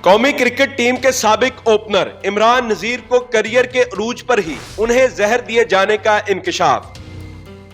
قومی cricket team کے سابق اوپنر عمران نذیر کو کریئر کے عروج پر ہی انہیں زہر دیے جانے کا انکشاف۔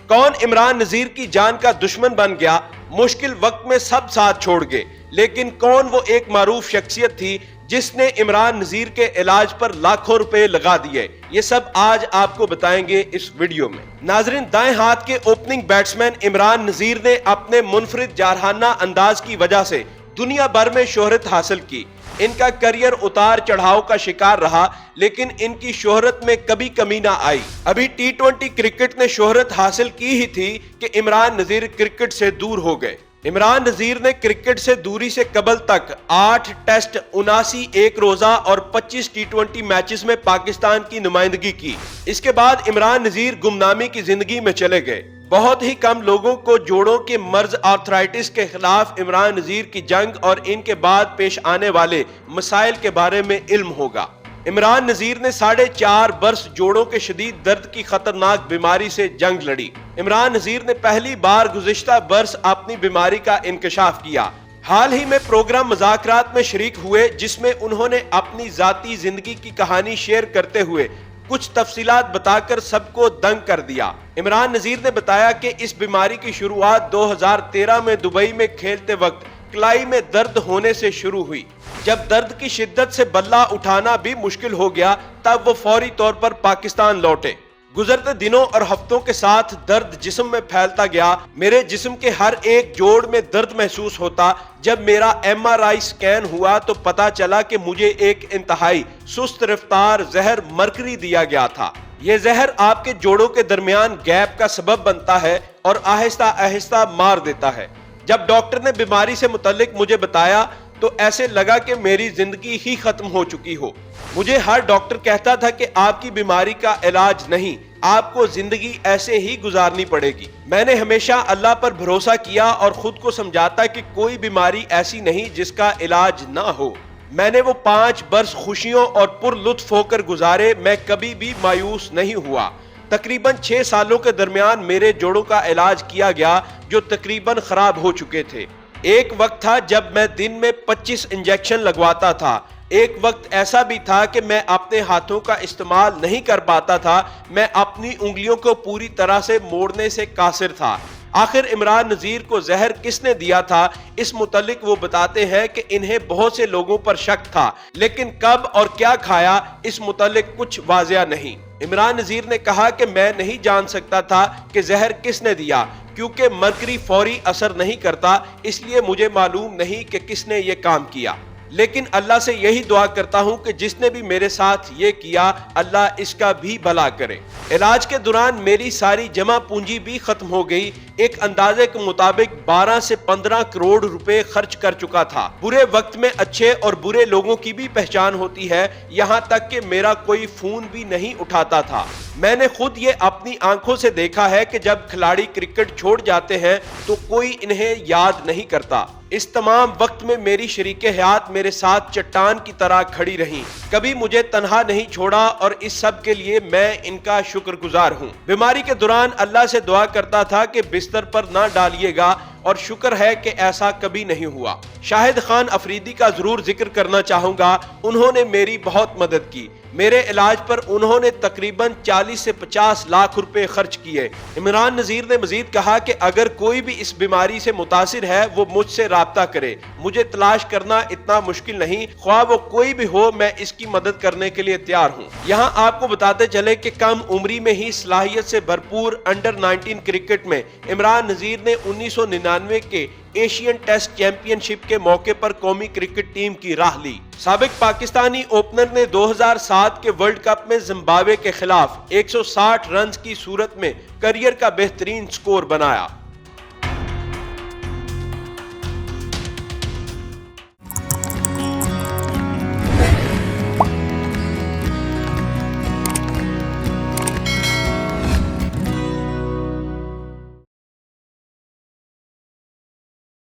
کون عمران نذیر کی جان کا دشمن بن گیا؟ مشکل وقت میں سب ساتھ چھوڑ گئے، لیکن کون وہ ایک معروف شخصیت تھی جس نے عمران نذیر کے علاج پر لاکھوں روپے لگا دیے؟ یہ سب آج آپ کو بتائیں گے اس ویڈیو میں۔ ناظرین، دائیں ہاتھ کے اوپننگ بیٹسمین عمران نذیر نے اپنے منفرد جارحانہ انداز کی وجہ سے دنیا بھر میں شہرت حاصل کی۔ ان کا کریئر اتار چڑھاؤ کا شکار رہا، لیکن ان کی شہرت میں کبھی کمی نہ آئی۔ ابھی ٹی20 کرکٹ نے شہرت حاصل کی ہی تھی کہ عمران نذیر کرکٹ سے دور ہو گئے۔ عمران نذیر نے کرکٹ سے دوری سے قبل تک 8 ٹیسٹ، 79 ایک روزہ اور 25 ٹی20 میچز میں پاکستان کی نمائندگی کی۔ اس کے بعد عمران نذیر گمنامی کی زندگی میں چلے گئے۔ بہت ہی کم لوگوں کو جوڑوں کے مرض آرتھرائٹس کے خلاف عمران نذیر کی جنگ اور ان کے بعد پیش آنے والے مسائل کے بارے میں علم ہوگا۔ عمران نذیر نے 4.5 برس جوڑوں کے شدید درد کی خطرناک بیماری سے جنگ لڑی۔ عمران نذیر نے پہلی بار گزشتہ برس اپنی بیماری کا انکشاف کیا۔ حال ہی میں پروگرام مذاکرات میں شریک ہوئے، جس میں انہوں نے اپنی ذاتی زندگی کی کہانی شیئر کرتے ہوئے کچھ تفصیلات بتا کر سب کو دنگ کر دیا۔ عمران نذیر نے بتایا کہ اس بیماری کی شروعات 2013 میں دبئی میں کھیلتے وقت کلائی میں درد ہونے سے شروع ہوئی۔ جب درد کی شدت سے بلہ اٹھانا بھی مشکل ہو گیا، تب وہ فوری طور پر پاکستان لوٹے۔ گزرتے دنوں اور ہفتوں کے ساتھ درد جسم میں پھیلتا گیا۔ میرے جسم کے ہر ایک جوڑ میں درد محسوس ہوتا۔ جب میرا MRI سکین ہوا تو پتا چلا کہ مجھے ایک انتہائی سست رفتار زہر مرکری دیا گیا تھا۔ یہ زہر آپ کے جوڑوں کے درمیان گیپ کا سبب بنتا ہے اور آہستہ آہستہ مار دیتا ہے۔ جب ڈاکٹر نے بیماری سے متعلق مجھے بتایا تو ایسے لگا کہ میری زندگی ہی ختم ہو چکی ہو۔ مجھے ہر ڈاکٹر کہتا تھا کہ آپ کی بیماری کا علاج نہیں، آپ کو زندگی ایسے ہی گزارنی پڑے گی۔ میں نے ہمیشہ اللہ پر بھروسہ کیا اور خود کو سمجھاتا کہ کوئی بیماری ایسی نہیں جس کا علاج نہ ہو۔ میں نے وہ 5 برس خوشیوں اور پر لطف ہو کر گزارے۔ میں کبھی بھی مایوس نہیں ہوا۔ تقریباً 6 سالوں کے درمیان میرے جوڑوں کا علاج کیا گیا جو تقریباً خراب ہو چکے تھے۔ ایک وقت تھا جب میں دن میں 25 انجیکشن لگواتا تھا۔ ایک وقت ایسا بھی تھا کہ میں اپنے ہاتھوں کا استعمال نہیں کر پاتا تھا۔ میں اپنی انگلیوں کو پوری طرح سے موڑنے سے قاصر تھا۔ آخر عمران نذیر کو زہر کس نے دیا تھا، اس متعلق وہ بتاتے ہیں کہ انہیں بہت سے لوگوں پر شک تھا، لیکن کب اور کیا کھایا اس متعلق کچھ واضح نہیں۔ عمران نذیر نے کہا کہ میں نہیں جان سکتا تھا کہ زہر کس نے دیا، کیونکہ مرکری فوری اثر نہیں کرتا، اس لیے مجھے معلوم نہیں کہ کس نے یہ کام کیا۔ لیکن اللہ سے یہی دعا کرتا ہوں کہ جس نے بھی میرے ساتھ یہ کیا، اللہ اس کا بھی بھلا کرے۔ علاج کے دوران میری ساری جمع پونجی بھی ختم ہو گئی۔ ایک اندازے کے مطابق 12 سے 15 کروڑ روپے خرچ کر چکا تھا۔ برے وقت میں اچھے اور برے لوگوں کی بھی پہچان ہوتی ہے، یہاں تک کہ میرا کوئی فون بھی نہیں اٹھاتا تھا۔ میں نے خود یہ اپنی آنکھوں سے دیکھا ہے کہ جب کھلاڑی کرکٹ چھوڑ جاتے ہیں تو کوئی انہیں یاد نہیں کرتا۔ اس تمام وقت میں میری شریک حیات میرے ساتھ چٹان کی طرح کھڑی رہی، کبھی مجھے تنہا نہیں چھوڑا، اور اس سب کے لیے میں ان کا شکر گزار ہوں۔ بیماری کے دوران اللہ سے دعا کرتا تھا کہ بستر پر نہ ڈالیے گا، اور شکر ہے کہ ایسا کبھی نہیں ہوا۔ شاہد خان افریدی کا ضرور ذکر کرنا چاہوں گا۔ انہوں نے میری بہت مدد کی۔ میرے علاج پر انہوں نے تقریباً 40 سے 50 لاکھ روپے خرچ کیے۔ عمران نذیر نے مزید کہا کہ اگر کوئی بھی اس بیماری سے متاثر ہے وہ مجھ سے رابطہ کرے۔ مجھے تلاش کرنا اتنا مشکل نہیں، خواہ وہ کوئی بھی ہو، میں اس کی مدد کرنے کے لیے تیار ہوں۔ یہاں آپ کو بتاتے چلے کہ کم عمری میں ہی صلاحیت سے بھرپور انڈر 19 کرکٹ میں عمران نذیر نے 1999 کے ایشین ٹیسٹ چیمپئن شپ کے موقع پر قومی کرکٹ ٹیم کی راہ لی۔ سابق پاکستانی اوپنر نے 2007 کے ورلڈ کپ میں زمبابوے کے خلاف 160 رنز کی صورت میں کریئر کا بہترین سکور بنایا۔